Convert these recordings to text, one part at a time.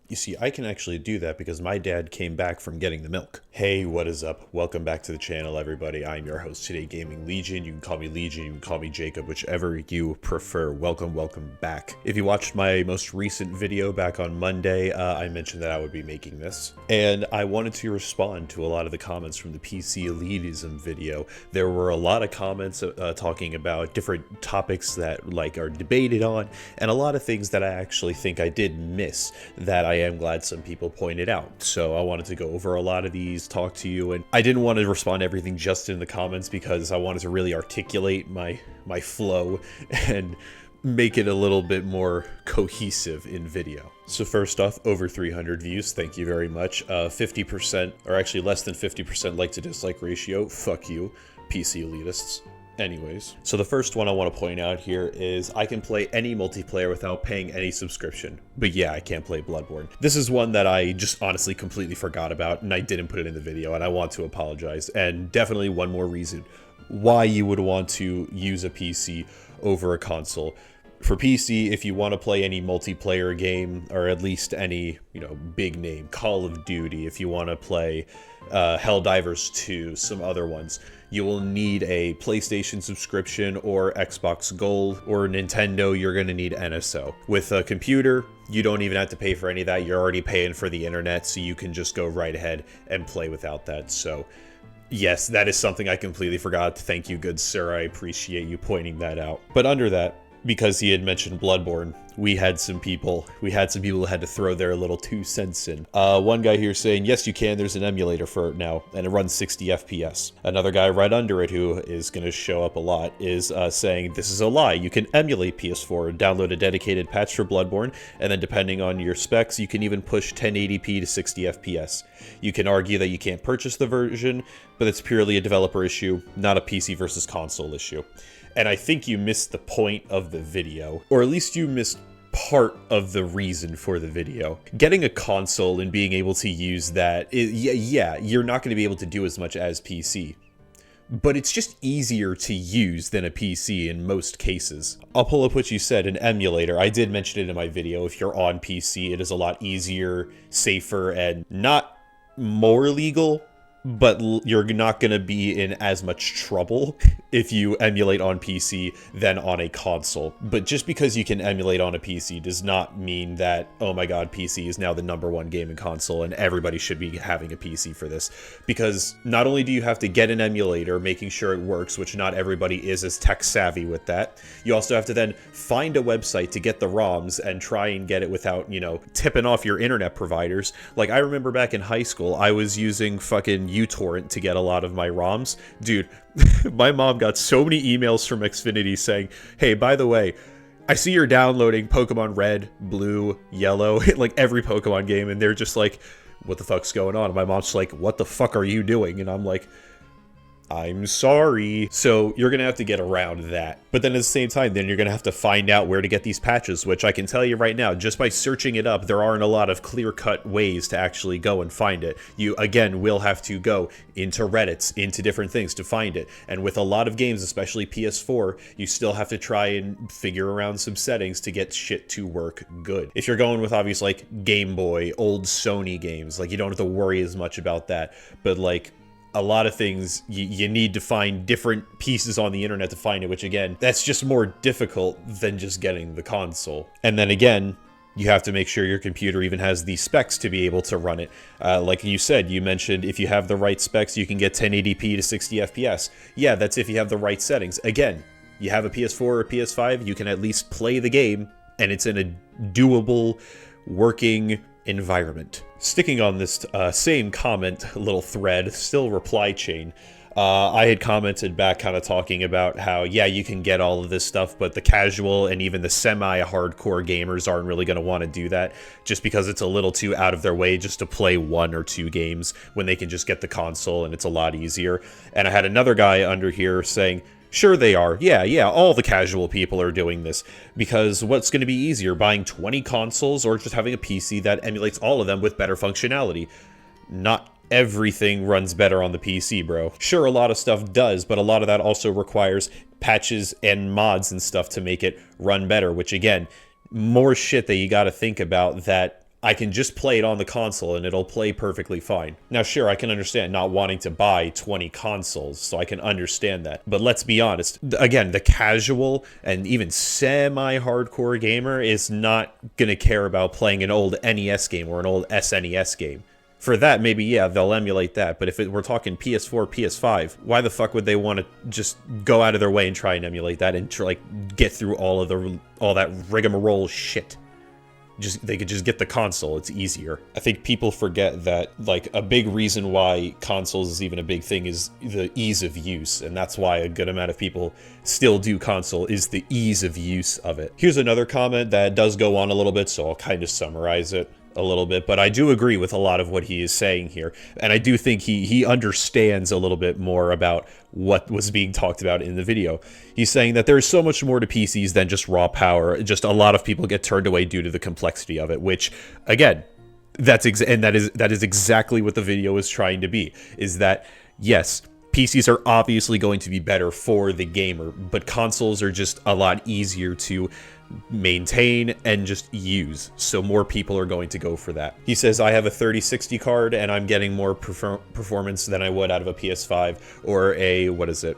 You see, I can actually do that because my dad came back from getting the milk. Hey, what is up? Welcome back to the channel, everybody. I'm your host today, Gaming Legion. You can call me Legion, you can call me Jacob, whichever you prefer. Welcome back. If you watched my most recent video back on Monday, I mentioned that I would be making this. And I wanted to respond to a lot of the comments from the PC Elitism video. There were a lot of comments talking about different topics that are debated on, and a lot of things that I actually think I did miss that I am glad some people pointed out. So I wanted to go over a lot of these, talk to you, and I didn't want to respond to everything just in the comments because I wanted to really articulate my flow and make it a little bit more cohesive in video. So first off, over 300 views, thank you very much. 50%, or actually less than 50% like to dislike ratio, fuck you, PC elitists. Anyways, so the first one I want to point out here is I can play any multiplayer without paying any subscription. But yeah, I can't play Bloodborne. This is one that I just honestly completely forgot about, and I didn't put it in the video, and I want to apologize. And definitely one more reason why you would want to use a PC over a console. For PC, if you want to play any multiplayer game, or at least any, big name, Call of Duty, if you want to play Helldivers 2, some other ones, you will need a PlayStation subscription or Xbox Gold, or Nintendo, you're going to need NSO. With a computer, you don't even have to pay for any of that. You're already paying for the internet, so you can just go right ahead and play without that. So yes, that is something I completely forgot. Thank you, good sir. I appreciate you pointing that out. But under that, because he had mentioned Bloodborne, we had some people who had to throw their little 2 cents in. One guy here saying, yes, you can, there's an emulator for it now, and it runs 60 FPS. Another guy right under it, who is going to show up a lot, is saying, this is a lie, you can emulate PS4 and download a dedicated patch for Bloodborne, and then depending on your specs, you can even push 1080p to 60 FPS. You can argue that you can't purchase the version, but it's purely a developer issue, not a PC versus console issue. And I think you missed the point of the video, or at least you missed part of the reason for the video. Getting a console and being able to use that, yeah, you're not going to be able to do as much as PC. But it's just easier to use than a PC in most cases. I'll pull up what you said, an emulator. I did mention it in my video. If you're on PC, it is a lot easier, safer, and not more legal, but you're not going to be in as much trouble if you emulate on PC than on a console. But just because you can emulate on a PC does not mean that, oh my god, PC is now the #1 gaming console and everybody should be having a PC for this. Because not only do you have to get an emulator, making sure it works, which not everybody is as tech savvy with that, you also have to then find a website to get the ROMs and try and get it without, tipping off your internet providers. Like, I remember back in high school, I was using fucking uTorrent to get a lot of my ROMs. Dude, my mom got so many emails from Xfinity saying, hey, by the way, I see you're downloading Pokemon Red, Blue, Yellow, like every Pokemon game, and they're just like, what the fuck's going on? And my mom's like, what the fuck are you doing? And I'm like, I'm sorry. So you're going to have to get around that. But then at the same time, then you're going to have to find out where to get these patches, which I can tell you right now, just by searching it up, there aren't a lot of clear-cut ways to actually go and find it. You, again, will have to go into Reddits, into different things to find it. And with a lot of games, especially PS4, you still have to try and figure around some settings to get shit to work good. If you're going with, obviously, like Game Boy, old Sony games, like you don't have to worry as much about that. But like, a lot of things, you need to find different pieces on the internet to find it, which again, that's just more difficult than just getting the console. And then again, you have to make sure your computer even has the specs to be able to run it. Like you said, you mentioned if you have the right specs, you can get 1080p to 60 FPS. Yeah, that's if you have the right settings. Again, you have a PS4 or a PS5, you can at least play the game, and it's in a doable, working environment. Sticking on this same comment little thread, still reply chain, I had commented back kind of talking about how, yeah, you can get all of this stuff, but the casual and even the semi-hardcore gamers aren't really going to want to do that just because it's a little too out of their way just to play 1 or 2 games when they can just get the console and it's a lot easier. And I had another guy under here saying, sure they are. Yeah, all the casual people are doing this. Because what's going to be easier, buying 20 consoles or just having a PC that emulates all of them with better functionality? Not everything runs better on the PC, bro. Sure, a lot of stuff does, but a lot of that also requires patches and mods and stuff to make it run better, which again, more shit that you gotta think about that I can just play it on the console and it'll play perfectly fine. Now, sure, I can understand not wanting to buy 20 consoles, so I can understand that. But let's be honest, again, the casual and even semi-hardcore gamer is not going to care about playing an old NES game or an old SNES game. For that, maybe, yeah, they'll emulate that. But if we're talking PS4, PS5, why the fuck would they want to just go out of their way and try and emulate that and like get through all that rigmarole shit? They could just get the console. It's easier. I think people forget that like a big reason why consoles is even a big thing is the ease of use, and that's why a good amount of people still do console is the ease of use of it. Here's another comment that does go on a little bit, so I'll kind of summarize it a little bit, but I do agree with a lot of what he is saying here, and I do think he understands a little bit more about what was being talked about in the video. He's saying that there's so much more to PCs than just raw power. Just a lot of people get turned away due to the complexity of it, which again, that is exactly what the video is trying to be, is that yes, PCs are obviously going to be better for the gamer, but consoles are just a lot easier to maintain and just use, so more people are going to go for that. He says, I have a 3060 card and I'm getting more performance than I would out of a PS5 or a, what is it,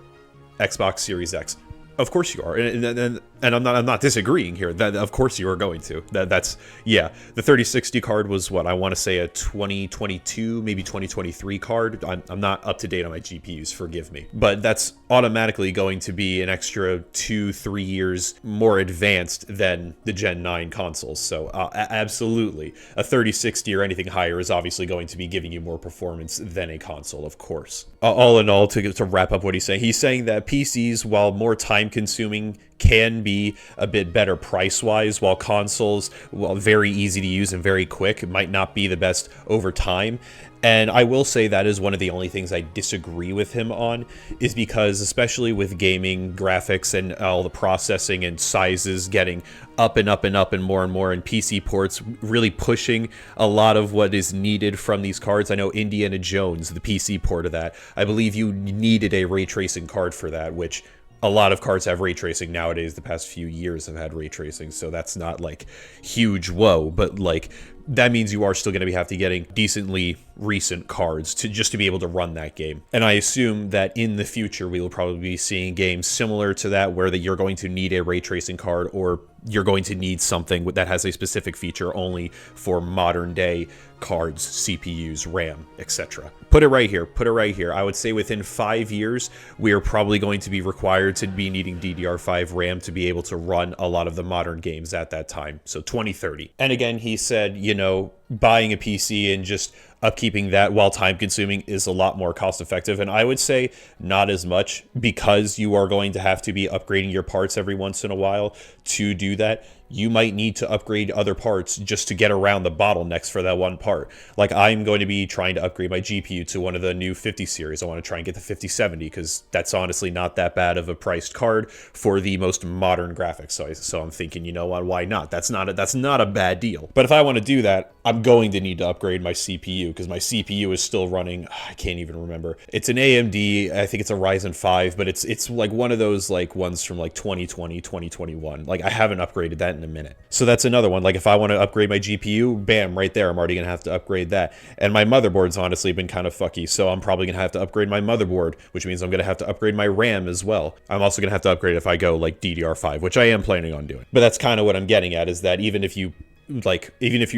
Xbox Series X. Of course you are, and I'm not disagreeing here. That of course you are going to. That's yeah. The 3060 card was what I want to say a 2022, maybe 2023 card. I'm not up to date on my GPUs. Forgive me, but that's automatically going to be an extra 2-3 years more advanced than the Gen 9 consoles. So absolutely, a 3060 or anything higher is obviously going to be giving you more performance than a console, of course. All in all, to wrap up what he's saying that PCs, while more time consuming, can be a bit better price-wise, while consoles, while very easy to use and very quick, might not be the best over time. And I will say that is one of the only things I disagree with him on, is because especially with gaming graphics and all the processing and sizes getting up and up and up and more, and PC ports really pushing a lot of what is needed from these cards. I know Indiana Jones, the PC port of that, I believe you needed a ray tracing card for that, which a lot of cards have ray tracing nowadays. The past few years have had ray tracing, so that's not like huge whoa, but like that means you are still going to have to getting decently recent cards to just to be able to run that game. And I assume that in the future we will probably be seeing games similar to that, where you're going to need a ray tracing card, or you're going to need something that has a specific feature only for modern day cards, CPUs, RAM, etc. Put it right here. I would say within 5 years, we are probably going to be required to be needing DDR5 RAM to be able to run a lot of the modern games at that time. So 2030. And again, he said, you know, buying a PC and just upkeeping that while time consuming is a lot more cost effective. And I would say not as much, because you are going to have to be upgrading your parts every once in a while to do that. You might need to upgrade other parts just to get around the bottlenecks for that one part. Like I'm going to be trying to upgrade my GPU to one of the new 50 series. I want to try and get the 5070 because that's honestly not that bad of a priced card for the most modern graphics. So I'm thinking, you know what, why not? That's not a bad deal. But if I want to do that, I'm going to need to upgrade my CPU, because my CPU is still running, I can't even remember. It's an AMD, I think it's a Ryzen 5, but it's like one of those like ones from like 2020, 2021. Like I haven't upgraded that in a minute. So that's another one. Like if I want to upgrade my GPU, bam, right there, I'm already going to have to upgrade that. And my motherboard's honestly been kind of fucky, so I'm probably going to have to upgrade my motherboard, which means I'm going to have to upgrade my RAM as well. I'm also going to have to upgrade if I go like DDR5, which I am planning on doing. But that's kind of what I'm getting at, is that even if you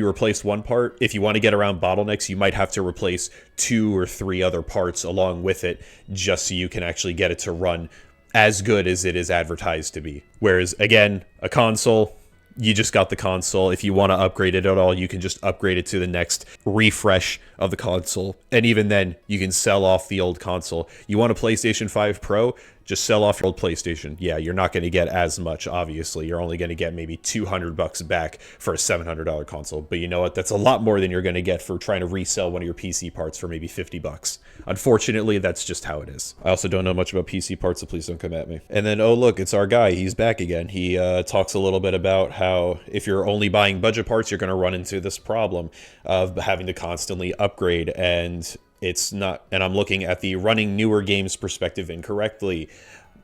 replace one part, if you want to get around bottlenecks, you might have to replace 2 or 3 other parts along with it, just so you can actually get it to run as good as it is advertised to be. Whereas again, a console, you just got the console. If you want to upgrade it at all, you can just upgrade it to the next refresh of the console. And even then, you can sell off the old console. You want a PlayStation 5 Pro? Just sell off your old PlayStation. Yeah, you're not going to get as much, obviously. You're only going to get maybe $200 back for a $700 console. But you know what? That's a lot more than you're going to get for trying to resell one of your PC parts for maybe $50. Unfortunately, that's just how it is. I also don't know much about PC parts, so please don't come at me. And then, oh look, it's our guy. He's back again. He talks a little bit about how if you're only buying budget parts, you're going to run into this problem of having to constantly upgrade, and it's not, and I'm looking at the running newer games perspective incorrectly.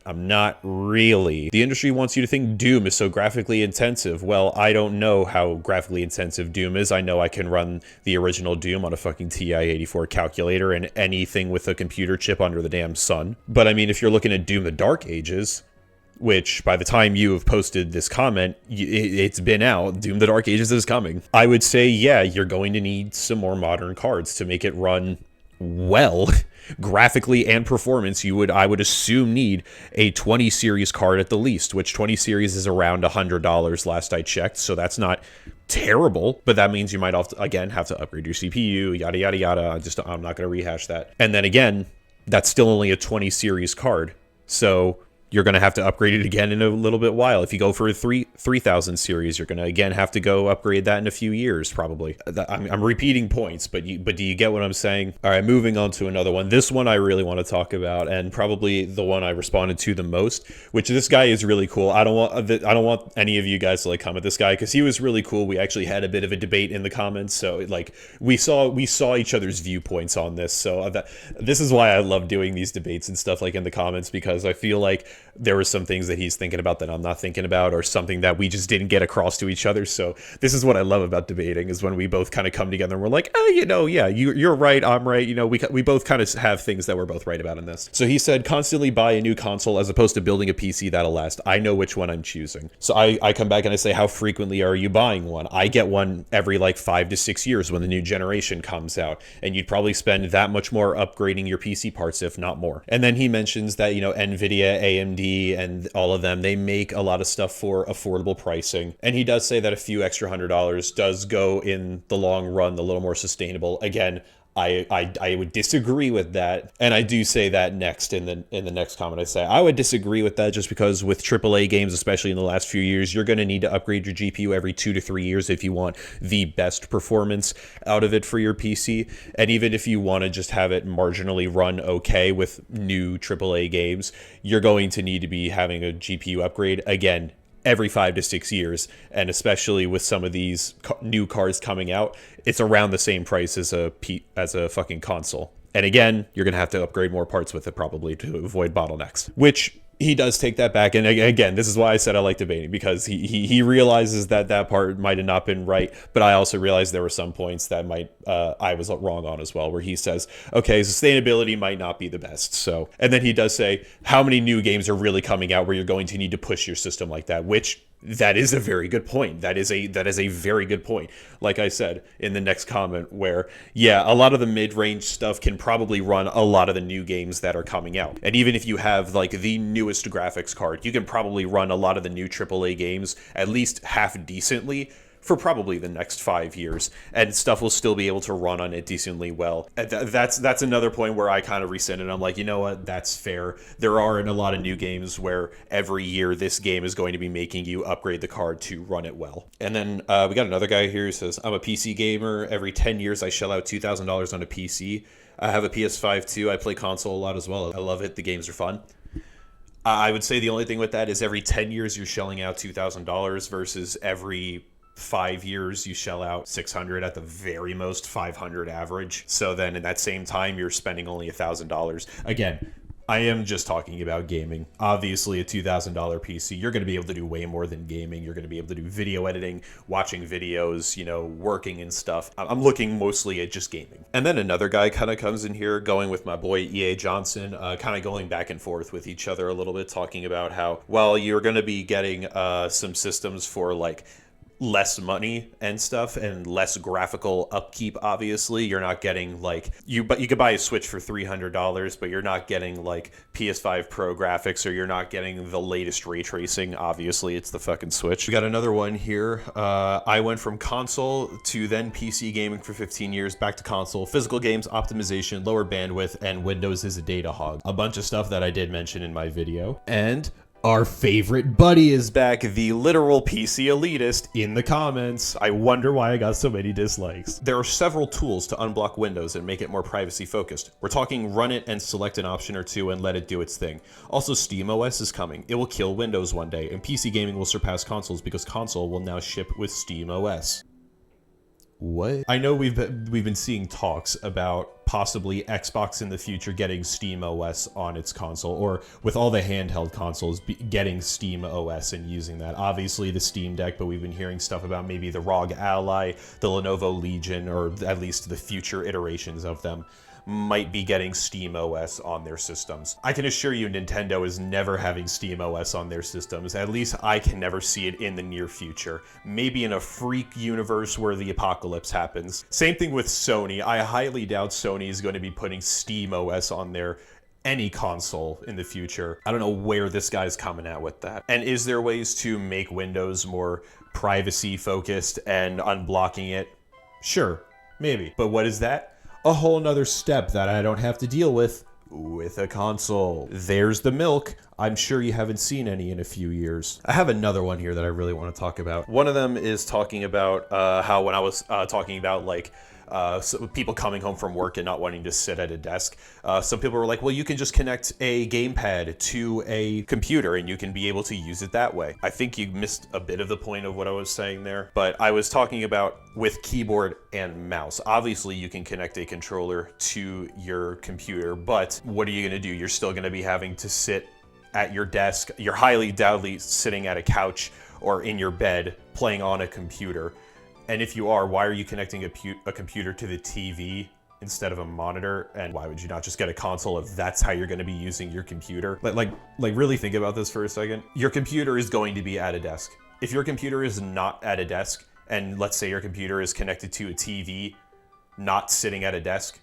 I'm not really. The industry wants you to think Doom is so graphically intensive. Well, I don't know how graphically intensive Doom is. I know I can run the original Doom on a fucking TI-84 calculator and anything with a computer chip under the damn sun. But I mean, if you're looking at Doom the Dark Ages, which by the time you have posted this comment, it's been out, Doom the Dark Ages is coming. I would say, yeah, you're going to need some more modern cards to make it run well. Graphically and performance, I would assume need a 20 series card at the least, which 20 series is around $100 last I checked, so that's not terrible, but that means you might again have to upgrade your CPU, yada yada yada. I'm not going to rehash that. And then again, that's still only a 20 series card, so you're going to have to upgrade it again in a little bit while. If you go for a 3000 series, you're going to again have to go upgrade that in a few years, probably. I'm repeating points, but do you get what I'm saying? All right, moving on to another one. This one I really want to talk about, and probably the one I responded to the most, which this guy is really cool. I don't want any of you guys to like comment this guy because he was really cool. We actually had a bit of a debate in the comments, so like we saw each other's viewpoints on this. So this is why I love doing these debates and stuff like in the comments, because I feel like there were some things that he's thinking about that I'm not thinking about, or something that we just didn't get across to each other. So this is what I love about debating, is when we both kind of come together and we're like, yeah, you're right, I'm right. We both kind of have things that we're both right about in this. So he said, constantly buy a new console as opposed to building a PC that'll last. I know which one I'm choosing. So I come back and I say, how frequently are you buying one? I get one every like 5 to 6 years when the new generation comes out, and you'd probably spend that much more upgrading your PC parts, if not more. And then he mentions that, NVIDIA, AMD, and all of them, they make a lot of stuff for affordable pricing. And he does say that a few extra $100 does go in the long run a little more sustainable. Again, I would disagree with that, and I do say that next in the next comment. I say I would disagree with that, just because with AAA games, especially in the last few years, you're going to need to upgrade your GPU every 2 to 3 years if you want the best performance out of it for your PC. And even if you want to just have it marginally run okay with new AAA games, you're going to need to be having a GPU upgrade again every 5 to 6 years. And especially with some of these new cards coming out, it's around the same price as a fucking console. And again, you're going to have to upgrade more parts with it probably to avoid bottlenecks, which he does take that back. And again, this is why I said I like debating, because he realizes that part might have not been right, but I also realized there were some points that I was wrong on as well, where he says, okay, sustainability might not be the best. So, and then he does say, how many new games are really coming out where you're going to need to push your system like that, which that is a very good point. That is a very good point. Like I said in the next comment, where, yeah, a lot of the mid-range stuff can probably run a lot of the new games that are coming out. And even if you have like the newest graphics card, you can probably run a lot of the new AAA games at least half decently for probably the next 5 years, and stuff will still be able to run on it decently well. That's another point where I kind of rescinded. I'm like, you know what, that's fair. There are in a lot of new games where every year this game is going to be making you upgrade the card to run it well. And then we got another guy here who says, I'm a PC gamer. Every 10 years I shell out $2,000 on a PC. I have a PS5 too. I play console a lot as well. I love it. The games are fun. I would say the only thing with that is every 10 years you're shelling out $2,000 versus every 5 years you shell out 600, at the very most 500 average. So then in that same time you're spending only $1,000. Again, I am just talking about gaming. Obviously a $2,000 PC, you're going to be able to do way more than gaming. You're going to be able to do video editing, watching videos, working and stuff. I'm looking mostly at just gaming. And then another guy kind of comes in here, going with my boy EA Johnson, kind of going back and forth with each other a little bit, talking about how, well, you're going to be getting some systems for like less money and stuff, and less graphical upkeep. Obviously you're not getting like you could buy a Switch for $300, but you're not getting like PS5 Pro graphics, or you're not getting the latest ray tracing. Obviously it's the fucking Switch. We got another one here. I went from console to then PC gaming for 15 years, back to console. Physical games, optimization, lower bandwidth, and Windows is a data hog. A bunch of stuff that I did mention in my video. And our favorite buddy is back, the literal PC elitist, in the comments. I wonder why I got so many dislikes. There are several tools to unblock Windows and make it more privacy focused. We're talking run it and select an option or two and let it do its thing. Also, SteamOS is coming. It will kill Windows one day, and PC gaming will surpass consoles because console will now ship with SteamOS. What? I know we've been seeing talks about possibly Xbox in the future getting Steam OS on its console, or with all the handheld consoles getting Steam OS and using that. Obviously the Steam Deck, but we've been hearing stuff about maybe the ROG Ally, the Lenovo Legion, or at least the future iterations of them might be getting Steam OS on their systems. I can assure you Nintendo is never having Steam OS on their systems. At least I can never see it in the near future. Maybe in a freak universe where the apocalypse happens. Same thing with Sony. I highly doubt Sony is going to be putting Steam OS on their any console in the future. I don't know where this guy's coming at with that. And is there ways to make Windows more privacy focused and unblocking it? Sure, maybe. But what is that? A whole nother step that I don't have to deal with a console. There's the milk. I'm sure you haven't seen any in a few years. I have another one here that I really want to talk about. One of them is talking about how when I was talking about like so people coming home from work and not wanting to sit at a desk, some people were like, well, you can just connect a gamepad to a computer and you can be able to use it that way. I think you missed a bit of the point of what I was saying there, but I was talking about with keyboard and mouse. Obviously you can connect a controller to your computer, but what are you going to do? You're still going to be having to sit at your desk. You're highly doubtly sitting at a couch or in your bed playing on a computer. And if you are, why are you connecting a computer to the TV instead of a monitor? And why would you not just get a console if that's how you're going to be using your computer? Like really think about this for a second. Your computer is going to be at a desk. If your computer is not at a desk, and let's say your computer is connected to a TV, not sitting at a desk,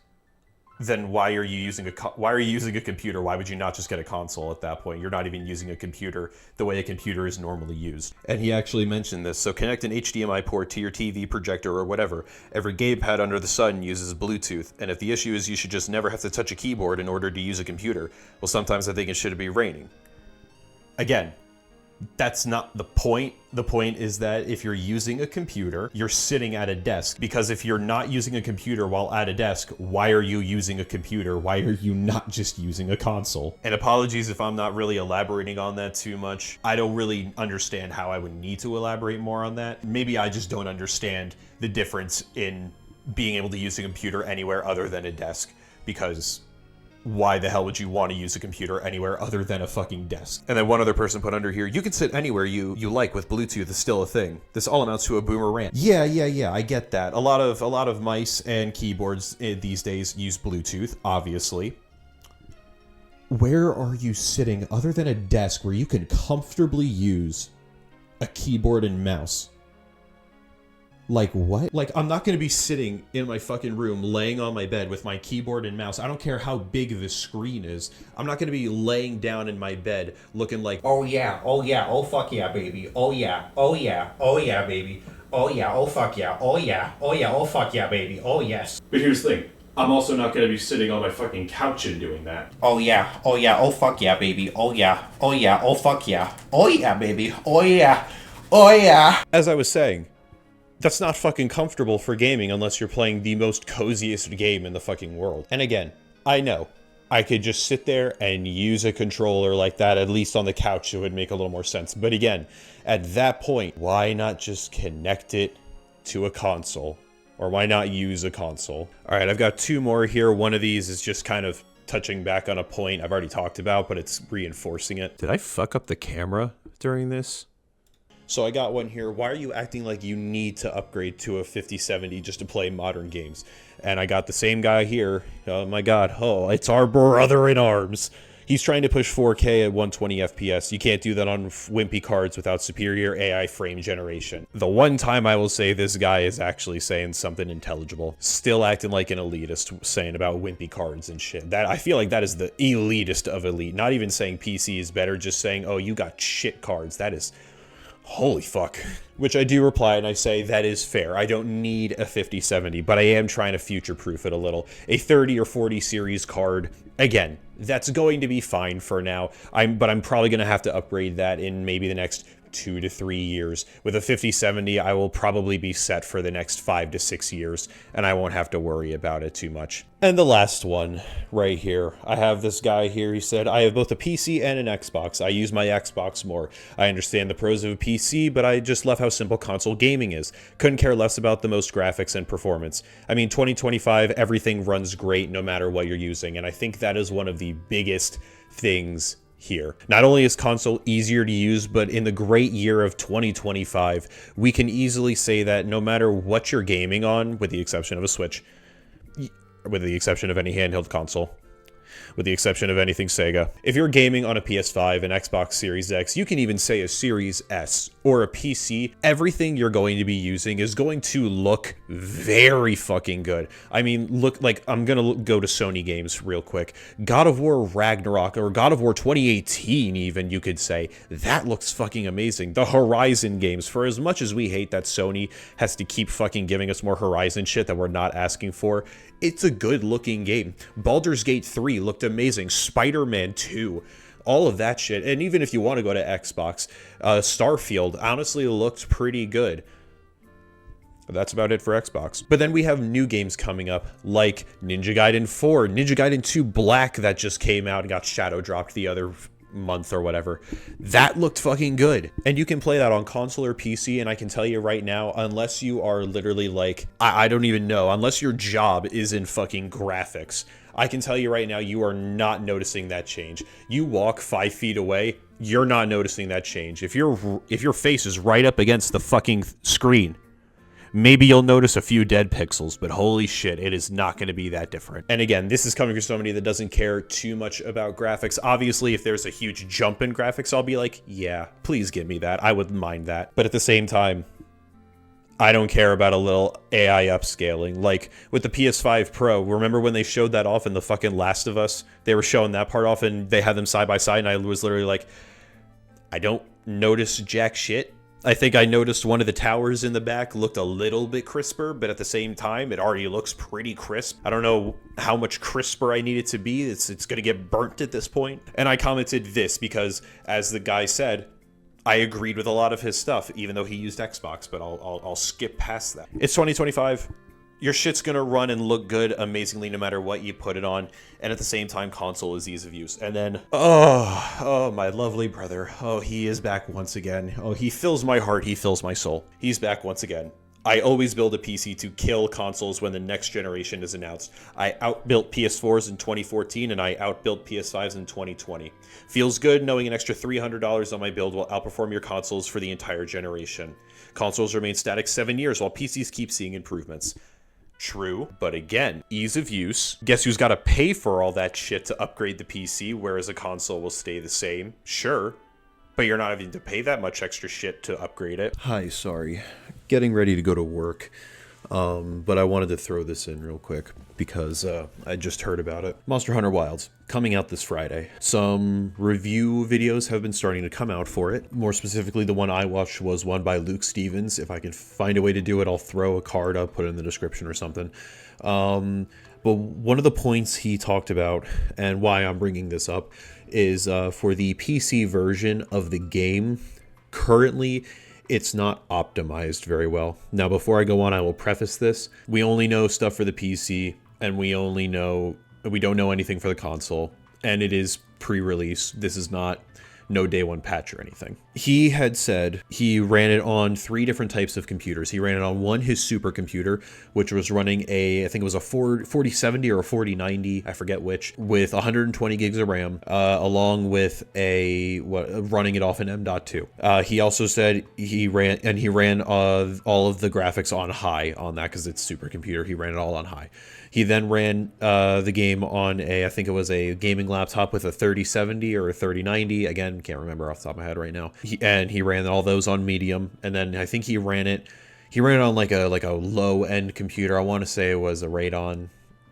then why are you using a computer? Why would you not just get a console at that point? You're not even using a computer the way a computer is normally used. And he actually mentioned this. So connect an HDMI port to your TV projector or whatever. Every gamepad under the sun uses Bluetooth. And if the issue is you should just never have to touch a keyboard in order to use a computer, well, sometimes I think it should be raining. Again, that's not the point. The point is that if you're using a computer, you're sitting at a desk. Because if you're not using a computer while at a desk, why are you using a computer? Why are you not just using a console? And apologies if I'm not really elaborating on that too much. I don't really understand how I would need to elaborate more on that. Maybe I just don't understand the difference in being able to use a computer anywhere other than a desk. Because why the hell would you want to use a computer anywhere other than a fucking desk? And then one other person put under here, you can sit anywhere you like with Bluetooth is still a thing. This all amounts to a boomer rant. Yeah, I get that. A lot of mice and keyboards these days use Bluetooth, obviously. Where are you sitting other than a desk where you can comfortably use a keyboard and mouse? Like what? Like I'm not going to be sitting in my fucking room laying on my bed with my keyboard and mouse. I don't care how big the screen is. I'm not going to be laying down in my bed looking like, oh yeah, oh fuck yeah, baby. Oh yeah, baby. Oh yeah, oh fuck yeah, oh fuck yeah, baby. Oh yes. But here's the thing. I'm also not going to be sitting on my fucking couch and doing that. Oh yeah, oh fuck yeah, baby. Oh yeah, oh fuck yeah. Oh yeah, baby. Oh yeah. As I was saying, that's not fucking comfortable for gaming unless you're playing the most coziest game in the fucking world. And again, I know, I could just sit there and use a controller like that, at least on the couch, it would make a little more sense. But again, at that point, why not just connect it to a console? Or why not use a console? All right, I've got two more here. One of these is just kind of touching back on a point I've already talked about, but it's reinforcing it. Did I fuck up the camera during this? So I got one here. Why are you acting like you need to upgrade to a 5070 just to play modern games? And I got the same guy here. Oh my god. Oh, it's our brother in arms. He's trying to push 4K at 120 FPS. You can't do that on wimpy cards without superior AI frame generation. The one time I will say this guy is actually saying something intelligible. Still acting like an elitist saying about wimpy cards and shit. That I feel like that is the elitist of elite. Not even saying PC is better, just saying, oh, you got shit cards. That is... holy fuck. Which I do reply and I say that is fair. I don't need a 5070, but I am trying to future-proof it a little. A 30 or 40 series card, again, that's going to be fine for now. But I'm probably going to have to upgrade that in maybe the next 2 to 3 years. With a 5070, I will probably be set for the next 5 to 6 years, and I won't have to worry about it too much. And the last one right here, I have this guy here. He said, I have both a PC and an Xbox. I use my Xbox more. I understand the pros of a PC, but I just love how simple console gaming is. Couldn't care less about the most graphics and performance. I mean, 2025, everything runs great no matter what you're using, and I think that is one of the biggest things here. Not only is console easier to use, but in the great year of 2025, we can easily say that no matter what you're gaming on, with the exception of a Switch, with the exception of any handheld console, with the exception of anything Sega. If you're gaming on a PS5, an Xbox Series X, you can even say a Series S or a PC, everything you're going to be using is going to look very fucking good. I mean, look, like, I'm gonna go to Sony games real quick. God of War Ragnarok, or God of War 2018 even, you could say, that looks fucking amazing. The Horizon games, for as much as we hate that Sony has to keep fucking giving us more Horizon shit that we're not asking for, it's a good looking game. Baldur's Gate 3 looked amazing. Spider-Man 2, all of that shit. And even if you want to go to Xbox, Starfield honestly looked pretty good. But that's about it for Xbox. But then we have new games coming up, like Ninja Gaiden 4, Ninja Gaiden 2 Black that just came out and got shadow dropped the other month or whatever. That looked fucking good. And you can play that on console or PC, and I can tell you right now, unless you are literally like, I don't even know, unless your job is in fucking graphics, I can tell you right now, you are not noticing that change. You walk 5 feet away, you're not noticing that change. If your face is right up against the fucking screen, maybe you'll notice a few dead pixels, but holy shit, it is not going to be that different. And again, this is coming from somebody that doesn't care too much about graphics. Obviously, if there's a huge jump in graphics, I'll be like, yeah, please give me that. I wouldn't mind that. But at the same time, I don't care about a little AI upscaling. Like with the PS5 Pro, remember when they showed that off in the fucking Last of Us? They were showing that part off and they had them side by side, and I was literally like, I don't notice jack shit. I think I noticed one of the towers in the back looked a little bit crisper, but at the same time, it already looks pretty crisp. I don't know how much crisper I need it to be. It's going to get burnt at this point. And I commented this because, as the guy said, I agreed with a lot of his stuff, even though he used Xbox, but I'll skip past that. It's 2025. Your shit's gonna run and look good amazingly no matter what you put it on, and at the same time, console is ease of use. And then, oh, my lovely brother. Oh, he is back once again. Oh, he fills my heart, he fills my soul. He's back once again. I always build a PC to kill consoles when the next generation is announced. I outbuilt PS4s in 2014, and I outbuilt PS5s in 2020. Feels good knowing an extra $300 on my build will outperform your consoles for the entire generation. Consoles remain static 7 years, while PCs keep seeing improvements. True, but again, ease of use. Guess who's got to pay for all that shit to upgrade the PC, whereas a console will stay the same? Sure, but you're not having to pay that much extra shit to upgrade it. Hi, sorry. Getting ready to go to work, but I wanted to throw this in real quick because I just heard about it. Monster Hunter Wilds, coming out this Friday. Some review videos have been starting to come out for it. More specifically, the one I watched was one by Luke Stevens. If I can find a way to do it, I'll throw a card up, put it in the description or something. But one of the points he talked about, and why I'm bringing this up, is for the PC version of the game, currently, it's not optimized very well. Now, before I go on, I will preface this. We only know stuff for the PC, and we don't know anything for the console, and it is pre-release. This is not no day one patch or anything. He had said he ran it on 3 different types of computers. He ran it on one, his supercomputer, which was running I think it was a 4070 or a 4090, I forget which, with 120 gigs of RAM, along with running it off an M.2. He also said he ran all of the graphics on high on that because it's supercomputer. He ran it all on high. He then ran the game on I think it was a gaming laptop with a 3070 or a 3090. Again, can't remember off the top of my head right now. He ran all those on medium, and then I think he ran it on like a low end computer. I want to say it was a Radeon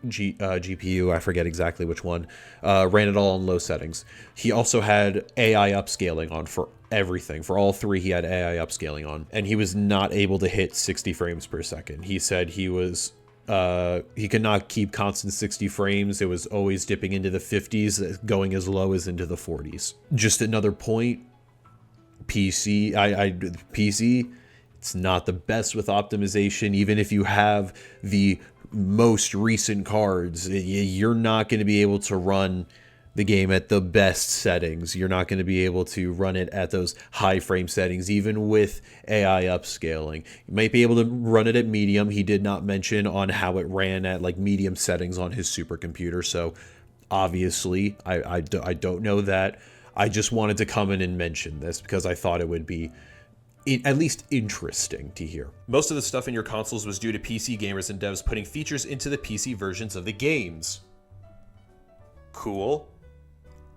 GPU. I forget exactly which one. Ran it all on low settings. He also had AI upscaling on for everything. For all 3, he had AI upscaling on, and he was not able to hit 60 frames per second. He said he could not keep constant 60 frames. It was always dipping into the 50s, going as low as into the 40s. Just another point, PC, it's not the best with optimization. Even if you have the most recent cards, you're not going to be able to run the game at the best settings. You're not going to be able to run it at those high frame settings, even with AI upscaling. You might be able to run it at medium. He did not mention on how it ran at like medium settings on his supercomputer. So obviously, I don't know that. I just wanted to come in and mention this because I thought it would be at least interesting to hear. Most of the stuff in your consoles was due to PC gamers and devs putting features into the PC versions of the games. Cool.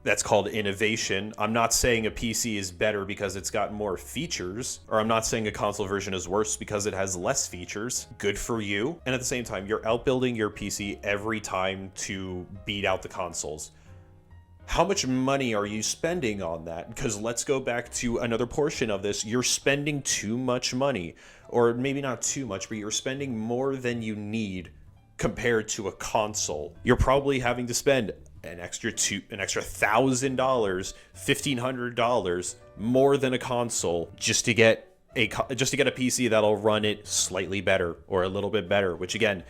That's called innovation. I'm not saying a PC is better because it's got more features, or I'm not saying a console version is worse because it has less features. Good for you. And at the same time, you're outbuilding your PC every time to beat out the consoles. How much money are you spending on that? Because let's go back to another portion of this. You're spending too much money, or maybe not too much, but you're spending more than you need compared to a console. You're probably having to spend an extra $1,000, $1,500 more than a console just to get a PC that'll run it slightly better or a little bit better, which again,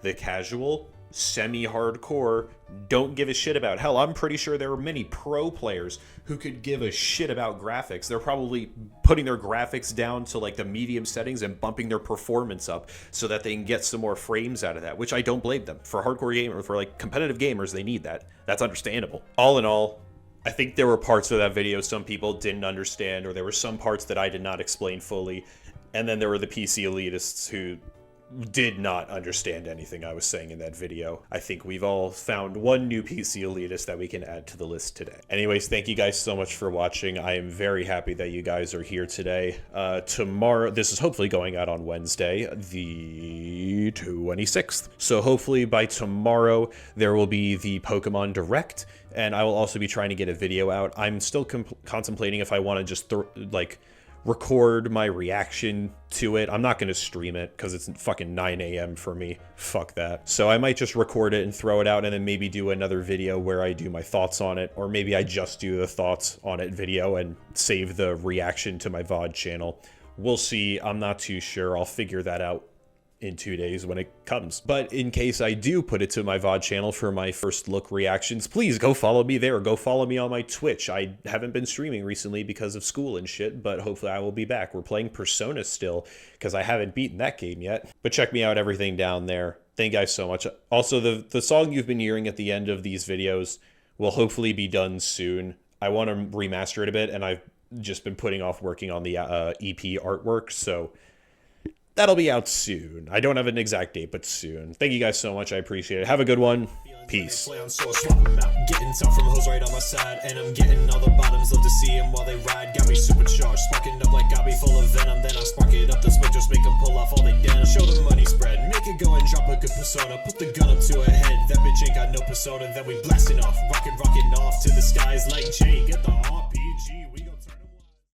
the casual, semi-hardcore don't give a shit about. Hell, I'm pretty sure there are many pro players who could give a shit about graphics. They're probably putting their graphics down to like the medium settings and bumping their performance up so that they can get some more frames out of that, which I don't blame them. For hardcore gamers, for like competitive gamers, they need that. That's understandable. All in all, I think there were parts of that video some people didn't understand, or there were some parts that I did not explain fully. And then there were the PC elitists who did not understand anything I was saying in that video. I think we've all found one new PC elitist that we can add to the list today. Anyways, thank you guys so much for watching. I am very happy that you guys are here today. Tomorrow, this is hopefully going out on Wednesday, the 26th. So hopefully by tomorrow, there will be the Pokemon Direct, and I will also be trying to get a video out. I'm still contemplating if I want to just record my reaction to it. I'm not going to stream it because it's fucking 9 a.m. for me. Fuck that. So I might just record it and throw it out and then maybe do another video where I do my thoughts on it, or maybe I just do the thoughts on it video and save the reaction to my VOD channel. We'll see. I'm not too sure. I'll figure that out in 2 days when it comes. But in case I do put it to my VOD channel for my first look reactions, please go follow me there. Go follow me on my Twitch. I haven't been streaming recently because of school and shit, but hopefully I will be back. We're playing Persona still because I haven't beaten that game yet. But check me out, everything down there. Thank you guys so much. Also, the song you've been hearing at the end of these videos will hopefully be done soon. I want to remaster it a bit, and I've just been putting off working on the EP artwork, so that'll be out soon. I don't have an exact date, but soon. Thank you guys so much. I appreciate it. Have a good one. Peace. Getting top from hoes right on my side, and I'm getting all the bottoms. Love to see them while they ride. Got me supercharged, sparking up like got me full of venom. Then I spark it up, the smoke just make them pull off all they denim. Show the money spread, make it go and drop a good persona. Put the gun up to her head, that bitch ain't got no persona. Then we blasting off, rocking off to the skies like Jay. Get the heart.